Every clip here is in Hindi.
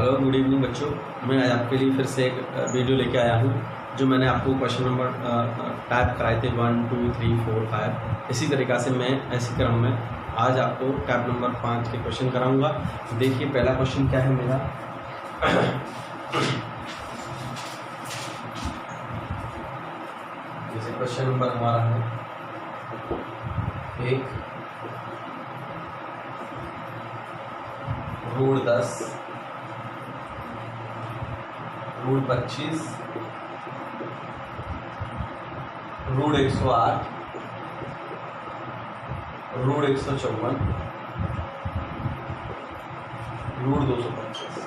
हेलो गुड इवनिंग बच्चों। मैं आज आपके लिए फिर से एक वीडियो लेके आया हूँ। जो मैंने आपको क्वेश्चन नंबर टाइप कराए थे 1 2 3 4 5, इसी तरीक़ा से मैं ऐसी क्रम में आज आपको टाइप नंबर 5 के क्वेश्चन कराऊंगा। देखिए पहला क्वेश्चन क्या है मेरा। जैसे क्वेश्चन नंबर हमारा है एक root 10 root 25 root 108 root 154 root 225।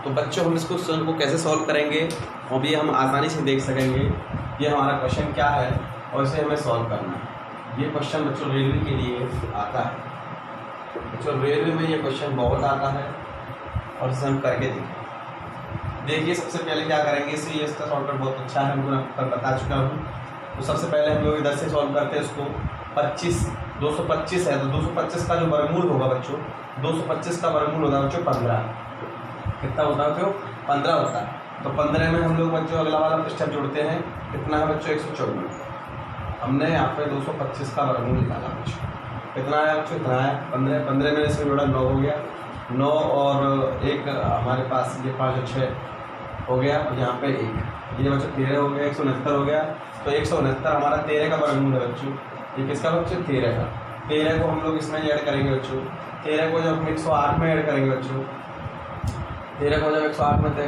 तो बच्चों हम इसको क्वेश्चन को कैसे सॉल्व करेंगे और ये हम आसानी से देख सकेंगे ये हमारा क्वेश्चन क्या है और इसे हमें सॉल्व करना है। ये क्वेश्चन बच्चों रेलवे के लिए आता है। बच्चों रेलवे में ये क्वेश्चन बहुत आता है और इसे हम करके देखिए सबसे पहले क्या करेंगे। इसलिए इसका शॉर्टकट बहुत अच्छा है, हमको मैं बता चुका हूँ। तो सबसे पहले हम लोग इधर से सॉल्व करते हैं इसको। 225 है तो 225 का जो वर्गमूल होगा बच्चों, 225 का वर्गमूल होगा बच्चों 15। कितना होता है बच्चों? 15 होता है। तो 15 में हम लोग बच्चों अगला वाला स्टेप जोड़ते हैं। कितना है बच्चों? 154। हमने यहाँ पे 225 का वर्गमूल निकाला बच्चों। कितना है बच्चों? इतना है 15 में इसमें जोड़ा 9 हो गया। 9 और एक हमारे पास ये 5 और 6 हो गया और यहाँ पे 1 ये बच्चों 13 हो गया। 169 हो गया। तो 169 हमारा 13 का वर्गमूल है बच्चों। ये किसका बच्चों? 13 का। 13 को हम लोग इसमें ऐड करेंगे बच्चों। 13 को जब हम 108 में ऐड करेंगे बच्चों, 13 को जब 108 में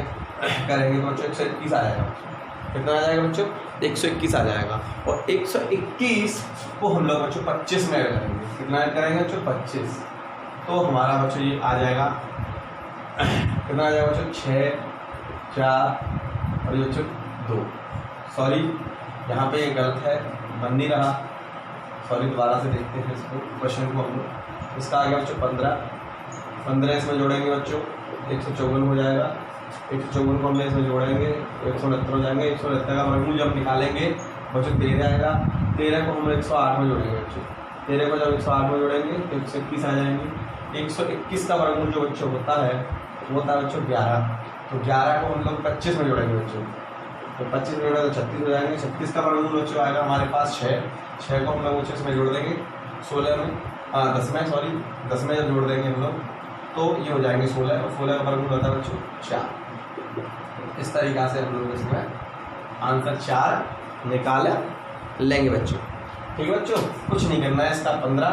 करेंगे तो बच्चों 121 आ जाएगा। कितना आ जाएगा बच्चों? 121 आ जाएगा। और 121 को हम लोग बच्चों 25 में ऐड करेंगे। कितना ऐड करेंगे बच्चों? 25। तो हमारा बच्चों ये आ जाएगा कितना आ जाएगा बच्चों? 6 4 और ये बच्चों 2। सॉरी यहाँ पे ये गलत है, बन नहीं रहा। सॉरी दोबारा से देखते हैं इसको क्वेश्चन को हम लोग। इसका आ गया बच्चों 15 इसमें जोड़ेंगे बच्चों 154 हो जाएगा। 154 को हमने इसमें जोड़ेंगे 169 हो जाएंगे। 169 का वर्गमूल जब निकालेंगे बच्चों 13 आएगा। 13 को हम 108 में जोड़ेंगे बच्चों। 13 को जब 108 में जोड़ेंगे तो 121 आ जाएंगे। 121 का वर्गमूल जो बच्चों होता है वो होता है बच्चों 11। तो 11 को हम लोग 25 में जोड़ेंगे बच्चों। तो 25 में जोड़ेंगे तो 36 हो जाएंगे। 36 का वर्गमूल बच्चों आएगा हमारे पास 6 को हम लोग बच्चों इसमें जोड़ देंगे 16 में 10 में, सॉरी 10 में जब जोड़ देंगे हम लोग तो ये हो जाएंगे 16 और 16 का वर्गमूल होता है बच्चों 4। इस तरीक़ा से हम लोग इसमें आंसर 4 निकाल लेंगे बच्चों। ठीक है बच्चों, कुछ नहीं करना है। इसका 15,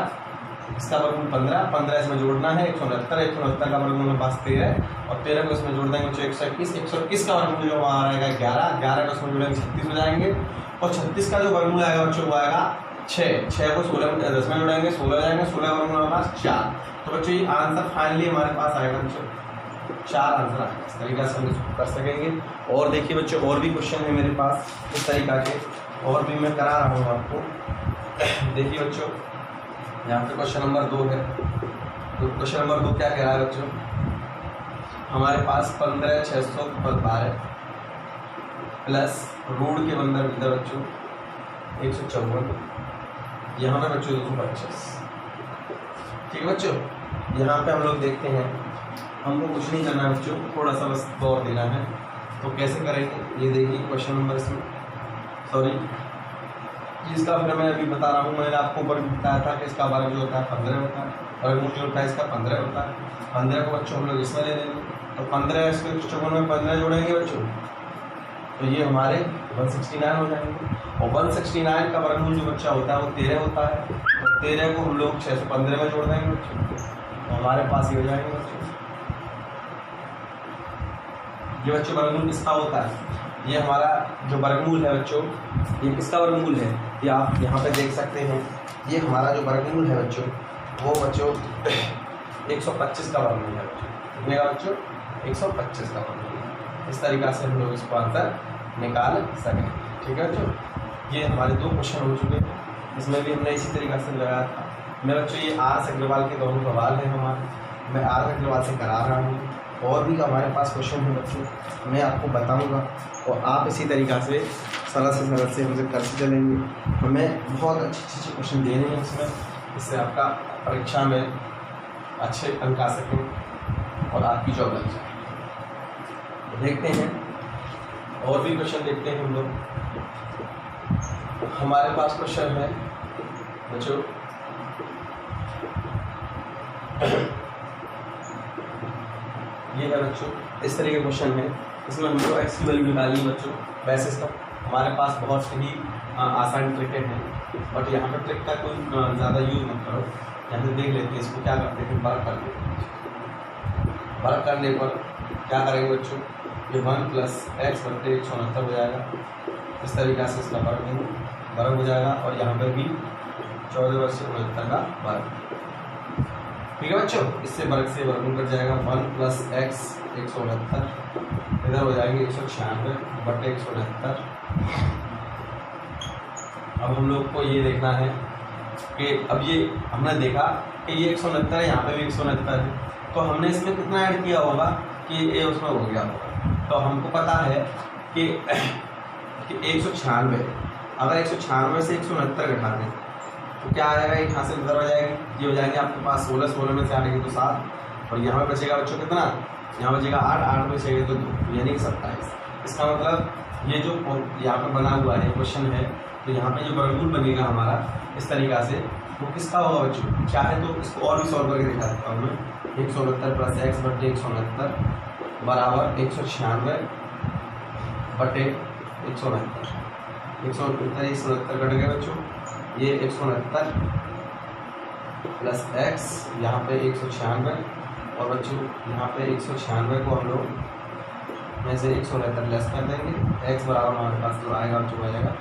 इसका वर्गमूल 15 इसमें जोड़ना है 169 का वर्गमूल हमारे पास 13 और 13 को इसमें जोड़ देंगे बच्चों 121 का वर्गमूल जो हमारा आएगा 11 को इसमें जोड़ेंगे 36 हो जाएंगे। और 36 का जो वर्गमूल आएगा बच्चों वो आएगा 6 को 16 में 10 में जोड़ेंगे 16 हो जाएंगे। 16 का वर्गमूल हमारे पास 4। तो बच्चों ये आंसर फाइनली हमारे पास आएगा बच्चों 4 आंसर आएगा। इस तरीके से हम इसको कर सकेंगे। और देखिए बच्चों और भी क्वेश्चन है मेरे पास इस तरीका के, और भी मैं करा रहा हूँ आपको। देखिए बच्चों यहाँ पे क्वेश्चन नंबर 2 है। तो क्वेश्चन नंबर 2 क्या कह रहा है बच्चों? हमारे पास 15 612 प्लस रूट के अंदर बच्चों 154, यहाँ पे बच्चों 225। ठीक है बच्चों, यहाँ पे हम लोग देखते हैं हमको कुछ नहीं करना है बच्चों, थोड़ा सा बस गौर देना है। तो कैसे करेंगे ये देखिए क्वेश्चन नंबर इसमें, सॉरी जिसका फिर मैं अभी बता रहा हूँ। मैंने आपको ऊपर बताया था कि इसका वर्ग जो होता है 15 होता है, वर्गमूल जो होता है इसका 15 होता है। 15 को बच्चों हम लोग इसमें ले लेंगे। तो 15 इसके 54 में 15 जोड़ेंगे बच्चों तो ये हमारे 169 हो जाएंगे। और 169 का वर्गमूल जो बच्चा होता है वो 13 होता है। तो 13 को हम लोग 615 में जोड़ देंगे बच्चों तो हमारे पास ये हो जाएंगे बच्चों। ये बच्चों वर्गमूल किसका होता है? ये हमारा जो वर्गमूल है बच्चों, ये किसका वर्गमूल है ये आप यहाँ पे देख सकते हैं। ये हमारा जो वर्गमूल है बच्चों वो बच्चों 125 का वर्गमूल है बच्चों। कितने का बच्चों? 125 का वर्गमूल है। इस तरीक़ा से हम लोग इसको आंसर निकाल सकें। ठीक है बच्चों, ये हमारे 2 क्वेश्चन हो चुके हैं। इसमें भी हमने इसी तरीक़ा से लगाया था। मैं बच्चों ये आर अग्रवाल के दोनों सवाल हैं हमारे, मैं आर अग्रवाल से करा रहा हूँ। और भी हमारे पास क्वेश्चन है बच्चों, मैं आपको बताऊंगा और आप इसी तरीक़ा से सरल से हमसे करते चलेंगे। हमें बहुत अच्छे क्वेश्चन देने हैं इसमें, इससे आपका परीक्षा में अच्छे अंक आ सकें। और आपकी जॉब लग जाए। देखते हैं और भी क्वेश्चन देखते हैं हम लोग। हमारे पास क्वेश्चन है बच्चों, ये है बच्चों, इस तरह के क्वेश्चन है। इसमें हम लोग एक्स की वैल्यू निकाली है बच्चों। वैसे इसका हमारे पास बहुत ही आसान ट्रिकें हैं, बट यहाँ पर ट्रिक का कोई ज़्यादा यूज मत करो। यहाँ से देख लेते हैं इसको क्या करते हैं, वर्क कर लेते हैं। वर्क करने पर क्या करेंगे बच्चों, ये 1 + x/169 हो जाएगा। इस तरीक़ा से इसका वर्ग हो जाएगा और यहाँ पर भी 14/69 का वर्ग। ठीक है बच्चों, इससे वर्ग से वर्गमूल कट जाएगा। 1 + x 169 इधर हो जाएंगे 196/169। अब हम लोग को ये देखना है कि अब ये हमने देखा कि ये 169 है, यहाँ पे भी 169 है, तो हमने इसमें कितना ऐड किया होगा कि ये उसमें हो गया होगा। तो हमको पता है कि 196, अगर 196 से 169 घटा दें तो क्या आ जाएगा, एक यहाँ से उधर हो जाएगी, ये हो जाएंगे आपके पास 16 में से आएंगे तो 7, और यहाँ पे बचेगा बच्चों कितना, यहाँ बचेगा 8 में से तो 2 यानी कि 27। इसका मतलब ये जो यहाँ पर बना हुआ है क्वेश्चन है, तो यहाँ पे जो वर्गमूल बनेगा हमारा इस तरीक़ा से, वो किसका होगा बच्चों। चाहे तो इसको और भी सॉल्व करके दिखा देता हूँ मैं। 169 + x/169 बराबर 196/169। 169 कट गए बच्चों, ये 169 + x, यहाँ पे 196, और बच्चों यहाँ पे 196 को हम लोग में से 169 लेस कर देंगे। x बराबर हमारे पास जो आएगा बच्चों आ जाएगा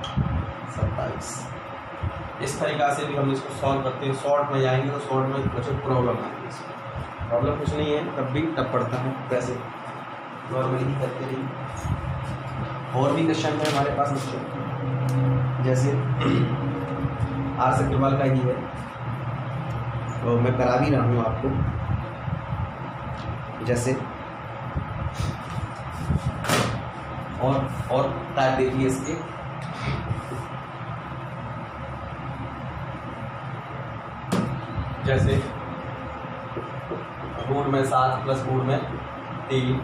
27। इस तरीक़ा से भी हम इसको सॉल्व करते हैं। शॉर्ट में जाएंगे तो शॉर्ट में बच्चों प्रॉब्लम आएगी। प्रॉब्लम कुछ नहीं है, तब भी टफ पड़ता है, वैसे नॉर्मली ही करते रहिए। और भी क्वेश्चन है हमारे पास बच्चों, जैसे आर सेक्टरवाल का ही है, तो मैं करा भी रहा हूँ आपको। जैसे और टाइप देखिए इसके, जैसे रूट में 7 + रूट में 3।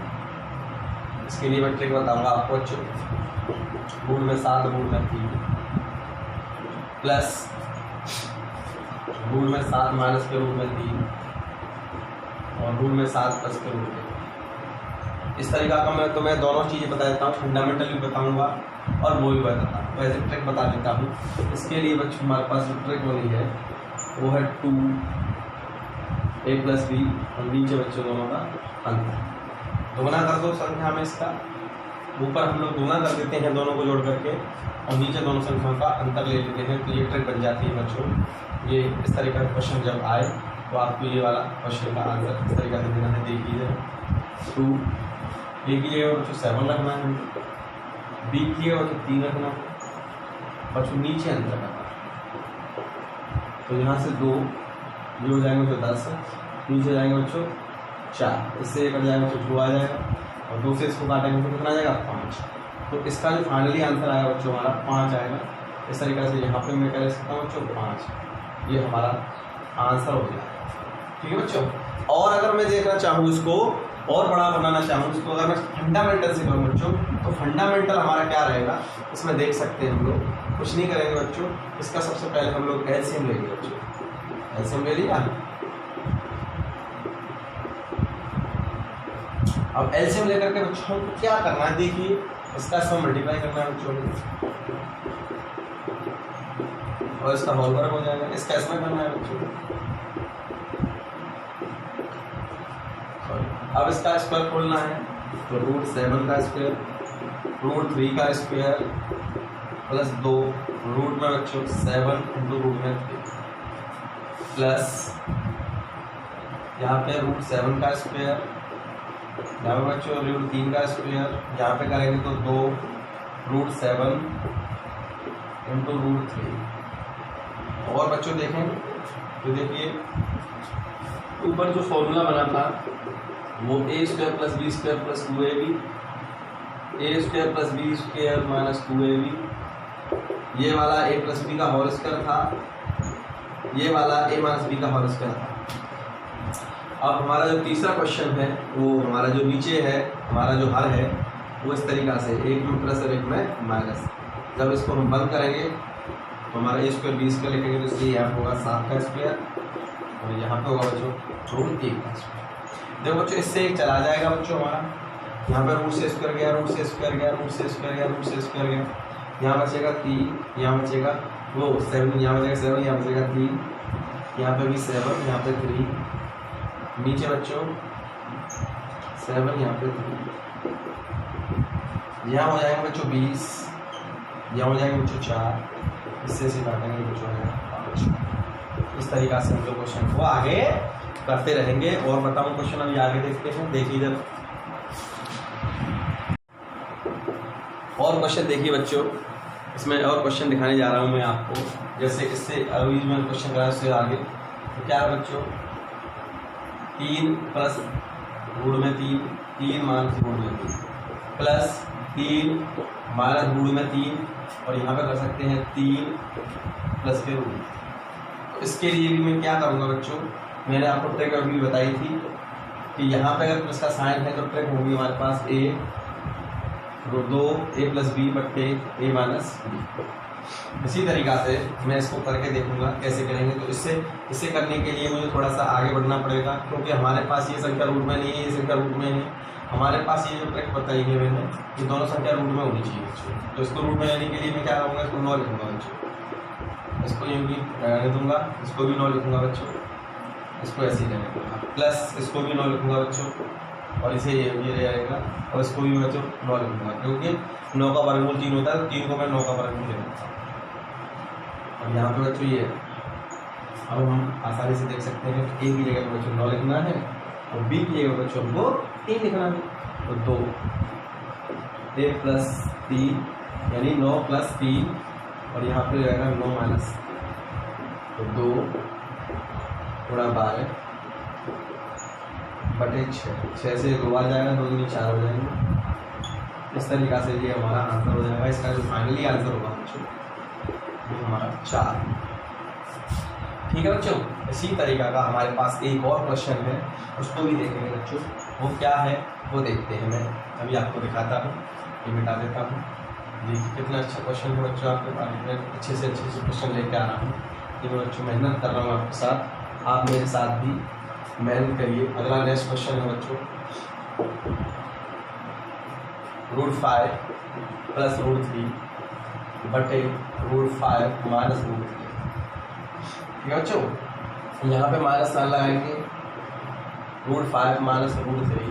इसके लिए मैं ट्रिक बताऊंगा आपको बच्चों। रूट में 7 रूट में 3 प्लस रूट में 7 माइनस के रूट में 3 और रूट में 7 प्लस के रूट में। इस तरीका का मैं तुम्हें दोनों चीज़ें बता देता हूँ, फंडामेंटल भी बताऊँगा और वो भी बताता हूँ। वैसे ट्रिक बता देता हूँ। इसके लिए बच्चों हमारे पास जो ट्रिक बनी है वो है 2a + b, और नीचे बच्चों दोनों का अंतर। दोगुना कर दो संख्या में, इसका ऊपर हम लोग दोगुना कर देते हैं दोनों को जोड़ करके, और नीचे दोनों संख्याओं का अंतर ले लेते हैं, तो ये ट्रिक बन जाती है बच्चों। ये इस तरीके का क्वेश्चन जब आए तो आपको ये वाला क्वेश्चन का आंसर इस तरीके से देना है। देखिए 2 ए की जगह बच्चों 7 रखना है, बी की जगह बच्चों 3 रखना है, बच्चों नीचे अंतर करना है। तो यहाँ से 2 ये हो जाएंगे बच्चों 10, नीचे जाएंगे बच्चों 4, इससे कट जाएगा बच्चों 2 आ जाएगा, और 2 से इसको काटेंगे तो कितना आ जाएगा 5। तो इसका जो फाइनली आंसर आएगा बच्चों हमारा 5 आएगा। इस तरीके से यहाँ पे मैं कह सकता हूँ बच्चों 5, ये हमारा आंसर हो जाएगा। ठीक है बच्चों। और अगर मैं देखना चाहूँ इसको और बड़ा बनाना चाहूँ इसको, अगर मैं फंडामेंटल से करूँ बच्चों, तो फंडामेंटल हमारा क्या रहेगा इसमें देख सकते हैं हम लोग। कुछ नहीं करेंगे बच्चों, इसका सबसे पहले हम लोग एलसीएम लेंगे बच्चों। एलसीएम ले लिया। अब एलसीएम लेकर के बच्चों को क्या करना है, देखिए इसका इसमें मल्टीप्लाई करना है बच्चों को, और इसका होल वर्ग हो जाएगा। इसका इसमें करना है बच्चों। अब इसका स्क्वायर खोलना है, तो √7 का स्क्वायर, √3 का स्क्वायर प्लस 2 रूट में बच्चों 7 × रूट में 3 प्लस यहाँ पे √7 का स्क्वायर, यहाँ पे बच्चों √3 का स्क्वायर, यहाँ पे करेंगे तो 2 √7 × √3। और बच्चों देखें तो देखिए ऊपर जो फॉर्मूला बना था वो a² + b² + 2ab, a² + b² - 2ab, ये वाला a + b का होल स्क्वायर था, ये वाला a - b का होल स्क्वायर था। अब हमारा जो तीसरा क्वेश्चन है वो हमारा जो नीचे है, हमारा जो हल है वो इस तरीक़ा से, एक में प्लस और एक में माइनस। जब इसको हम बंद करेंगे तो हमारा ए स्क्वायर बी स्क्वायर लिखेंगे तो इसलिए यहाँ होगा 7 का स्क्वायर और यहाँ पे होगा बच्चों रूट 1 का स्क्वायर। देखो बच्चों इससे एक चला जाएगा बच्चों हमारा, यहाँ पे रूट से स्क्वायर गया, रूट से स्क्वायर गया, रूट से स्क्वायर गया, रूट से स्क्वायर गया, यहाँ बचेगा 3, यहाँ बचेगा वो 7, यहाँ बचेगा 7, यहाँ बचेगा 3, यहाँ पे भी 7, यहाँ पे 3, नीचे बच्चों 7, यहाँ पे 3, यहाँ हो जाएंगे बच्चों 20, यहाँ हो जाएंगे बच्चों 4, इससे से काटेंगे बच्चों है 5। इस तरीक़ा से हम लोग क्वेश्चन को आगे करते रहेंगे। और बताऊँ क्वेश्चन अभी आगे देखते हैं, देखिए इधर और क्वेश्चन देखिए बच्चों, इसमें और क्वेश्चन दिखाने जा रहा हूँ मैं आपको। जैसे इससे अभी मैंने क्वेश्चन कराया उससे आगे तो क्या है बच्चों, 3 प्लस रूट में 3 माइनस रूट में 3 प्लस 3 माइनस रूट में 3 और यहाँ पे कर सकते हैं 3 प्लस के रूट। तो इसके लिए भी मैं क्या करूँगा बच्चों, मैंने आपको ट्रिक अभी बताई थी कि यहाँ पे अगर प्लस का साइन है तो ट्रिक होगी हमारे पास a root 2 a plus B बट्टे a माइनस बी। इसी तरीक़ा से मैं इसको करके देखूंगा कैसे करेंगे। तो इसे करने के लिए मुझे थोड़ा सा आगे बढ़ना पड़ेगा, क्योंकि हमारे पास ये संख्या रूट में नहीं है, ये संख्या रूट में है। हमारे पास ये जो ट्रिक बताई है मैंने, ये दोनों संख्या रूट में होनी चाहिए बच्चों। तो इसको रूट में लेने के लिए मैं क्या करूँगा, इसको 9 लिखूँगा बच्चों, इसको यूँ भी रहने दूँगा, इसको भी 9 लिखूँगा बच्चों, इसको ऐसे ही रहने दूँगा, प्लस इसको भी 9 लिखूँगा बच्चों और इसे ये रहेगा और इसको भी बच्चों 9 लिखूँगा, क्योंकि 9 का वर्गमूल 3 होता है तो 3 को मैं 9 का वर्गमूल ले लेता हूँ। और यहाँ पे बच्चों ये अब हम आसानी से देख सकते हैं कि a की जगह पर बच्चों 9 लिखना है और b की जगह पर बच्चों हमको 3 लिखना है। तो 2 a प्लस 3 यानी 9 प्लस 3 और यहाँ पे रहेगा 9 माइनस, तो 2 गुणा 12 बटे 6 से 2 आ जाएगा, 2 दूनी 4 हो जाएंगे। इस तरीक़ा से ये हमारा आंसर हो जाएगा। इसका जो फाइनली आंसर होगा बच्चों वो हमारा 4। ठीक है बच्चों, इसी तरीक़ा का हमारे पास एक और क्वेश्चन है, उसको भी देखेंगे बच्चों। वो क्या है वो देखते हैं। मैं अभी आपको दिखाता हूँ, ये मिटा देता हूँ। देखिए कितना अच्छा क्वेश्चन है बच्चों, आपके पास में अच्छे से क्वेश्चन लेके आ रहा हूँ। ये मैं बच्चों मेहनत कर रहा हूँ आपके साथ, आप मेरे साथ भी मेहनत करिए। अगला नेक्स्ट क्वेश्चन है बच्चों, √5 प्लस √3 बटे √5 माइनस √3। ठीक है बच्चों, यहाँ पे माइनस साइन लगाएंगे, √5 माइनस √3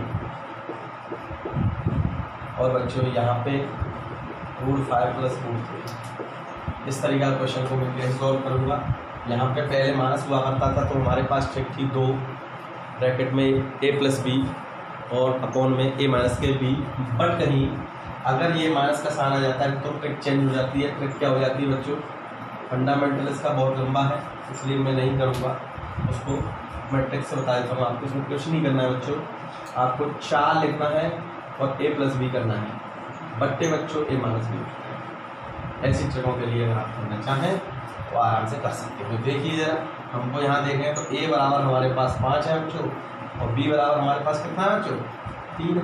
और बच्चों यहाँ पे √5 प्लस √3। इस तरीके का क्वेश्चन को मैं कैसे सॉल्व करूँगा। यहाँ पे पहले माइनस हुआ करता था तो हमारे पास ट्रिक थी 2 ब्रैकेट में a प्लस बी और अपॉन में a माइनस के बी। बट कहीं अगर ये माइनस का साइन आ जाता है तो ट्रिक चेंज हो जाती है। ट्रिक क्या हो जाती है बच्चों, फंडामेंटल इसका बहुत लंबा है इसलिए मैं नहीं करूँगा उसको, मैं ट्रिक से बता देता हूँ आपको। इसमें कुछ नहीं करना है बच्चों, आपको 4 लिखना है और a प्लस बी करना है बट्टे बच्चों a माइनस बी। ऐसी ट्रिकों के लिए अगर आप करना चाहें तो आराम से कर सकते हो। देखिए जरा, हमको यहाँ देखें तो a बराबर हमारे पास 5 है बच्चों और b बराबर हमारे पास कितना है बच्चों 3 है।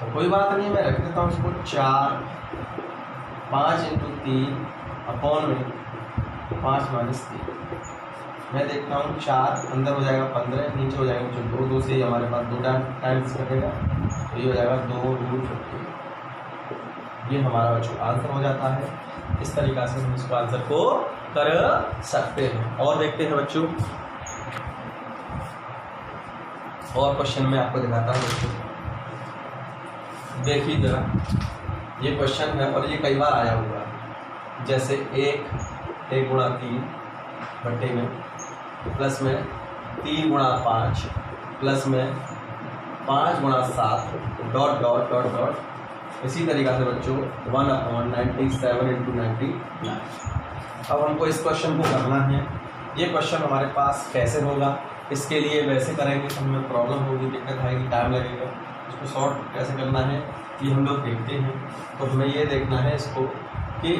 तो कोई बात नहीं, मैं रख देता हूँ इसको 4 5 × 3 अपॉन में 5 माइनस 3। मैं देखता हूँ 4 अंदर हो जाएगा 15, नीचे हो जाएगा बच्चों 2 से हमारे पास 2 टाइम्स कटेगा तो ये हो जाएगा 2√50। ये हमारा बच्चों आंसर हो जाता है। इस तरीक़ा से हम इसको आंसर को कर सकते हैं। और देखते हैं बच्चों, और क्वेश्चन में आपको दिखाता हूँ बच्चों। देखिए जरा, ये क्वेश्चन है और ये कई बार आया हुआ है। जैसे 1 गुणा 3 बट्टे में प्लस में 3 गुणा 5 प्लस में 5 गुणा 7 डॉट डॉट डॉट डॉट। इसी तरीक़ा से बच्चों 1/97 × 99। अब हमको इस क्वेश्चन को करना है। ये क्वेश्चन हमारे पास कैसे होगा, इसके लिए वैसे करेंगे तो हमें प्रॉब्लम होगी, दिक्कत आएगी, टाइम लगेगा। इसको सॉर्ट कैसे करना है ये हम लोग देखते हैं। तो हमें ये देखना है इसको कि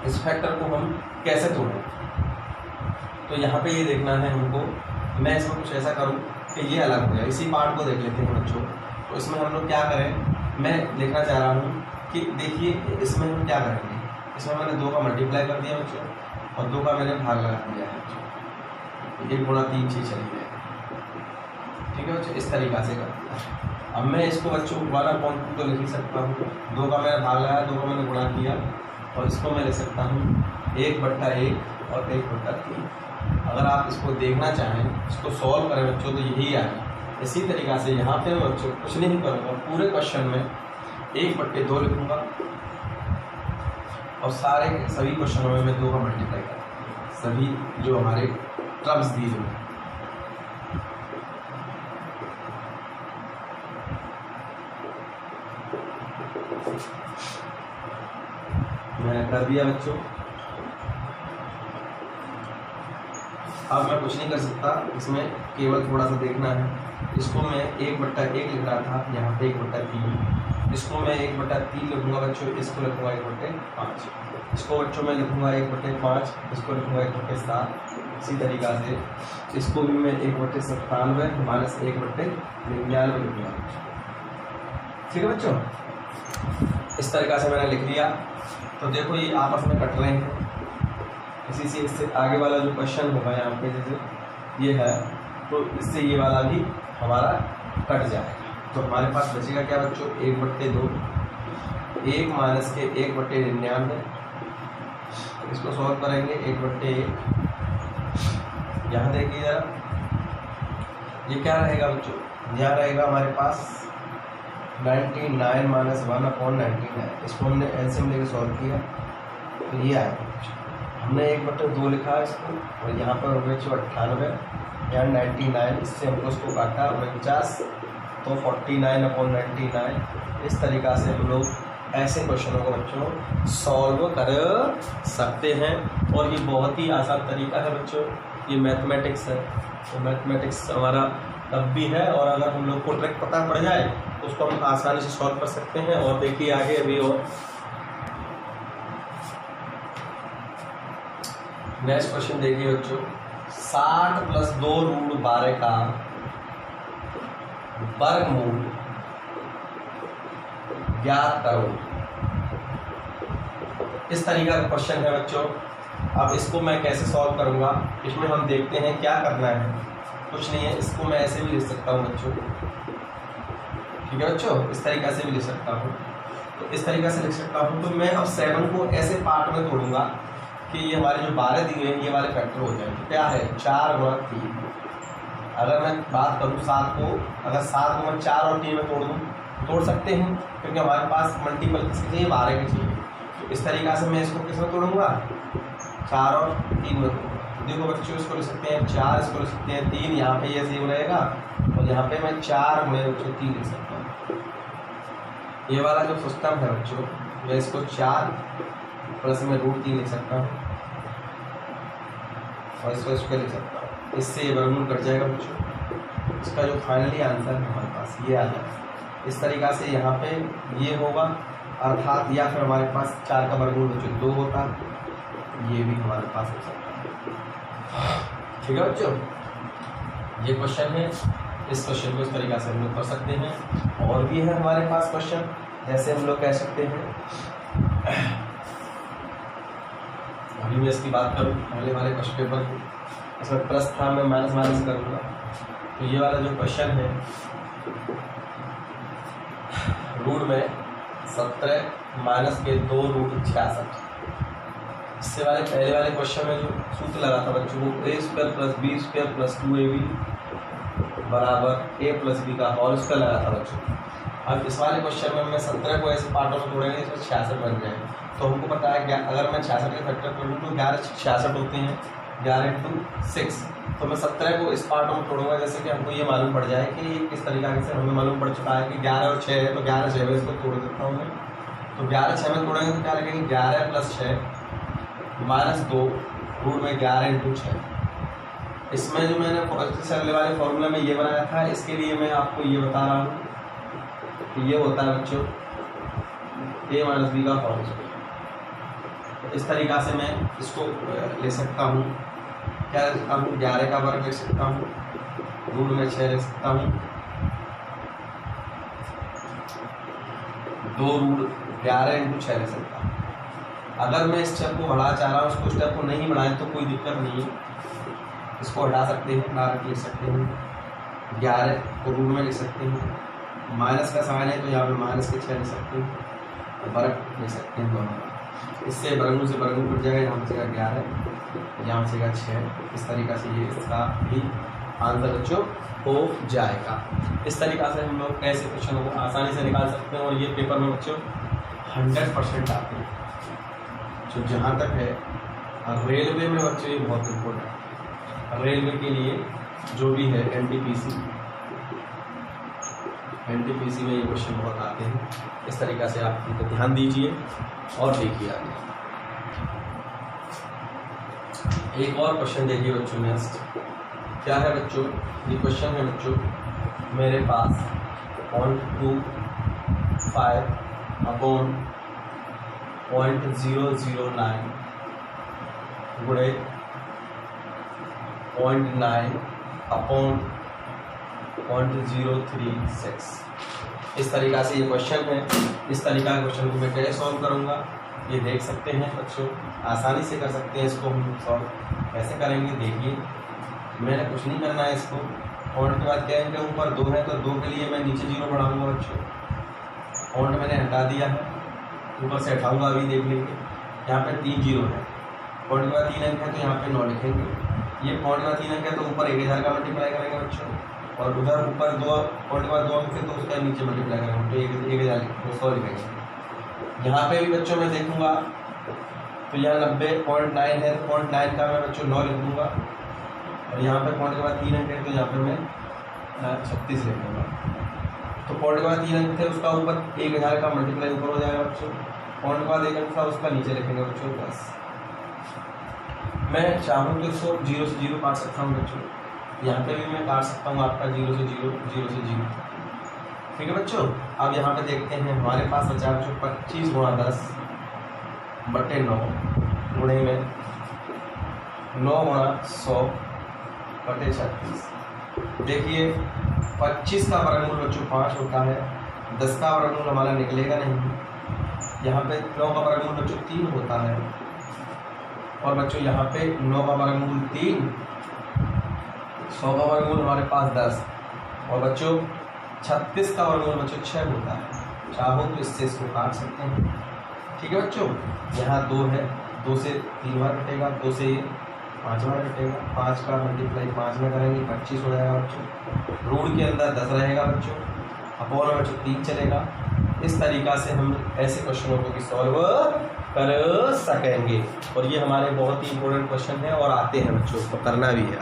इस फैक्टर को हम कैसे तोड़ें। तो यहाँ पे ये देखना है हमको मैं इसमें कुछ ऐसा करूँ कि ये अलग हो जाए। इसी पार्ट को देख लेते हैं बच्चों। तो इसमें हम लोग क्या करें, मैं देखना चाह रहा हूँ कि देखिए इसमें हम क्या करेंगे। इसमें मैंने 2 का मल्टीप्लाई कर दिया बच्चों और 2 का मैंने भाग लगा दिया है बच्चों। 1 गुणा 3 चीज़ चली गई, ठीक है बच्चों, इस तरीक़ा से कर दिया। अब मैं इसको बच्चों 1/2 तो लिख ही सकता हूँ। 2 का मैंने भाग लगाया, 2 का मैंने गुणा किया और इसको मैं लिख सकता हूँ 1/1 और 1/3। अगर आप इसको देखना चाहें, इसको सॉल्व करें बच्चों, तो यही आएगा। इसी तरीक़ा से यहाँ पे मैं बच्चों कुछ नहीं करूँगा, पूरे क्वेश्चन में 1/2 लिखूँगा और सभी क्वेश्चनों में मैं 2 का मल्टीप्लाई करूँगा, सभी जो हमारे टर्म्स दिए हुए हैं। मैंने कर दिया बच्चों। अब मैं कुछ नहीं कर सकता, इसमें केवल थोड़ा सा देखना है। इसको मैं 1/1 लिख रहा था, यहाँ पे 1/3। इसको मैं 1/3 लिखूँगा बच्चों, इसको लिखूँगा 1/5। इसको बच्चों मैं लिखूँगा 1/5, इसको लिखूँगा 1/7। इसी तरीक़ा से इसको भी मैं 1/97 माइनस 1/99 लिखूँगा। ठीक है बच्चों, इस तरीक़ा से मैंने लिख लिया। तो देखो ये आपस में कट रहे हैं। इसी से इससे आगे वाला जो क्वेश्चन होगा यहाँ पे जैसे ये है, तो इससे ये वाला भी हमारा कट जाएगा। तो हमारे पास बचेगा क्या बच्चों, 1/2, 1 माइनस के 1/99। इसको सॉल्व करेंगे 1/1। यहाँ देखिए जरा, ये क्या रहेगा बच्चों, यहाँ रहेगा हमारे पास 99 माइनस 1/99। इसको हमने एलसीएम लेके सॉल्व किया तो ये आएगा। हमने 1/2 लिखा है इसको और यहाँ पर हो गया 98, यहाँ 99। इससे हमको इसको काटा 49, तो 49/99। इस तरीक़ा से हम लोग ऐसे क्वेश्चनों को बच्चों सॉल्व कर सकते हैं। और ये बहुत ही आसान तरीका है बच्चों, ये मैथमेटिक्स है। तो मैथमेटिक्स हमारा तब भी है, और अगर हम लोग को ट्रिक पता पड़ जाए तो उसको हम आसानी से सॉल्व कर सकते हैं। और देखिए आगे अभी और नेक्स्ट क्वेश्चन देखिए बच्चों, 60 + 2√12 का वर्गमूल ज्ञात करो। इस तरीका का क्वेश्चन है बच्चों। अब इसको मैं कैसे सॉल्व करूंगा, इसमें हम देखते हैं क्या करना है। कुछ नहीं है, इसको मैं ऐसे भी लिख सकता हूँ बच्चों, ठीक है बच्चों, इस तरीका से भी लिख सकता हूँ। तो इस तरीका से लिख सकता हूँ। तो मैं अब 7 को ऐसे पार्ट में तोड़ूंगा कि ये हमारे जो 12 दिए हैं ये वाले फैक्टर हो जाए। तो क्या है, 4 गुणा 3। अगर मैं बात करूँ 7 को, अगर 7 को मैं 4 और 3 में तोड़ सकते हैं, क्योंकि हमारे पास मल्टीपल किसके चाहिए, 12 के चाहिए। तो इस तरीका से मैं इसको किस में तोड़ूंगा, 4 और 3 में तोड़ूंगा। देखो बच्चों, इसको लिख सकते हैं 4, इसको लिख सकते हैं 3, यहाँ पे ये सेम रहेगा और यहाँ पे मैं 4 गुणे बच्चों 3 लिख सकता हूँ। ये वाला जो सिस्टम है बच्चों, मैं इसको 4 प्लस में √3 लिख सकता हूँ और इसको लिख सकता हूँ। इससे ये वर्गमूल कट जाएगा बच्चों। इसका जो फाइनली आंसर है हमारे पास ये आ जाएगा। इस तरीक़ा से यहाँ पे ये होगा, अर्थात या फिर हमारे पास 4 का वर्गमूल बच्चों 2 होता, ये भी हमारे पास हो सकता है। ठीक है बच्चों, ये क्वेश्चन है। इस क्वेश्चन को इस तरीक़ा से हम लोग कर सकते हैं। और भी है हमारे पास क्वेश्चन, जैसे हम लोग कह सकते हैं, अभी मैं इसकी बात करूँ पहले वाले क्वेश्चन पेपर की, इसमें प्लस था, मैं माइनस करूँगा। तो ये वाला जो क्वेश्चन है, रूट में 17 माइनस के 2√66। इससे वाले पहले वाले क्वेश्चन में जो सूत्र लगा था बच्चों को, a² + b² + 2ab बराबर a + b का होल स्क्वायर लगा था बच्चों। अब इस वाले क्वेश्चन में मैं 17 को ऐसे पार्टों में तोड़ेंगे इसमें 66 बन जाएंगे। तो हमको पता है क्या, अगर मैं 66 के फैक्टर कर लूँ तो 11 66 होते हैं, 11 × 6। तो मैं 17 को इस पार्ट में तोड़ूंगा, जैसे कि हमको ये मालूम पड़ जाए कि किस तरीके से हमें मालूम पड़ चुका है कि 11 और 6 है, तो 11 6 में इसको तोड़ देता हूँ मैं। तो 11 6 में तोड़ेंगे तो क्या लगेंगे, 11 + 6 - 2 रूट में 11 × 6। इसमें जो मैंने अगले वाले फॉर्मूला में ये बनाया था, इसके लिए मैं आपको ये बता रहा हूँ कि ये होता है बच्चों a - b का होल स्क्वायर। इस तरीक़ा से मैं इसको ले सकता हूँ। क्या लिख सकता हूँ, 11 का वर्ग लिख सकता हूँ, रूट में 6 लिख सकता हूँ, 2 रूट 11 इंटू 6 लिख सकता हूँ। अगर मैं इस स्टेप को बढ़ा चाह रहा हूँ, उसको स्टेप को नहीं बढ़ाएं तो कोई दिक्कत नहीं है, इसको हटा सकते हैं, डायरेक्ट लिख सकते हैं, 11 को रूट में लिख सकते हैं, माइनस का साइन है तो यहाँ पे माइनस के 6 लिख सकते हैं, वर्ग लिख सकते हैं दोनों का। इससे वर्गमूल से वर्गमूल कट जाएगा, यहाँ बचेगा 11, यहाँ बचेगा 6। इस तरीक़ा से ये इसका भी आंसर बच्चों हो जाएगा। इस तरीक़ा से हम लोग ऐसे क्वेश्चनों को आसानी से निकाल सकते हैं और ये पेपर में बच्चों 100% आते हैं। तो जहाँ तक है रेलवे में बच्चों ये बहुत इम्पोर्टेंट है। रेलवे के लिए जो भी है एनटीपीसी में ये क्वेश्चन बहुत आते हैं। इस तरीक़ा से आप इनको ध्यान दीजिए और देखिए आगे। एक और क्वेश्चन देखिए बच्चों, नेक्स्ट क्या है बच्चों, ये क्वेश्चन है बच्चों, मेरे पास 0.25 अपॉन 0.009 गुणे 0.9 अपॉन 0.036। इस तरीक़ा से ये क्वेश्चन है। इस तरीक़ा के क्वेश्चन को मैं कैसे सॉल्व करूँगा ये देख सकते हैं बच्चों, आसानी से कर सकते हैं। इसको हम सॉल्व कैसे करेंगे देखिए, मैंने कुछ नहीं करना है। इसको पॉइंट के बाद क्या है, ऊपर 2 है तो 2 के लिए मैं नीचे 0 बढ़ाऊँगा बच्चों। पॉइंट मैंने हटा दिया है, ऊपर से हटाऊँगा, अभी देख लेंगे। यहाँ पे 3 0 है, पॉइंट के बाद 3 अंक है तो यहाँ पे 9 लिखेंगे। ये पॉइंट के बाद 3 अंक है तो ऊपर 1000 का मल्टीप्लाई करेंगे बच्चों, और उधर ऊपर 2 पॉइंट के बाद 2 अंक थे तो उसका नीचे मल्टीप्लाई करेंगे तो 1000 200 लिखेंगे। यहाँ पे भी बच्चों मैं देखूँगा तो यहाँ 90.9 है तो 0.9 का मैं बच्चों 9 लिख दूँगा, और यहाँ पे पॉइंट के बाद 3 अंक है तो यहाँ पे मैं 36 लिख दूँगा। तो पॉइंट के बाद 3 अंक थे उसका ऊपर 1000 का मल्टीप्लाई ऊपर हो जाएगा बच्चों, पॉइंट के बाद 1 अंक था उसका नीचे लिखेंगे बच्चों। बस मैं चाहूँ तो इसको 0 से 0 काट सकता हूँ बच्चों, यहाँ पे भी मैं काट सकता हूँ आपका 0 से 0, 0 से 0। ठीक है बच्चों। अब यहाँ पे देखते हैं हमारे पास बचा बच्चों 25 गुणा 10 बटे 9 गुणे में 9 गुणा 100 बटे 36। देखिए 25 का वर्गमूल बच्चों 5 होता है, 10 का वर्गमूल हमारा निकलेगा नहीं। यहाँ पे 9 का वर्गमूल बच्चों 3 होता है, और बच्चों यहाँ पे 9 का वर्गमूल 3, 100 का वर्गमूल हमारे पास 10, और बच्चों 36 का वर्गमूल बच्चों 6 होता है। चाहो तो इससे इसको काट सकते हैं। ठीक है बच्चों, यहाँ 2 है, 2 से 3 बार कटेगा, 2 से 5 बार कटेगा, 5 का मल्टीप्लाई 5 में करेंगे 25 हो जाएगा बच्चों। रूट के अंदर 10 रहेगा बच्चों, अपॉन में बच्चों 3 चलेगा। इस तरीक़ा से हम ऐसे क्वेश्चनों को भी सॉल्व कर सकेंगे, और ये हमारे बहुत ही इंपॉर्टेंट क्वेश्चन है और आते हैं बच्चों, तो करना भी है।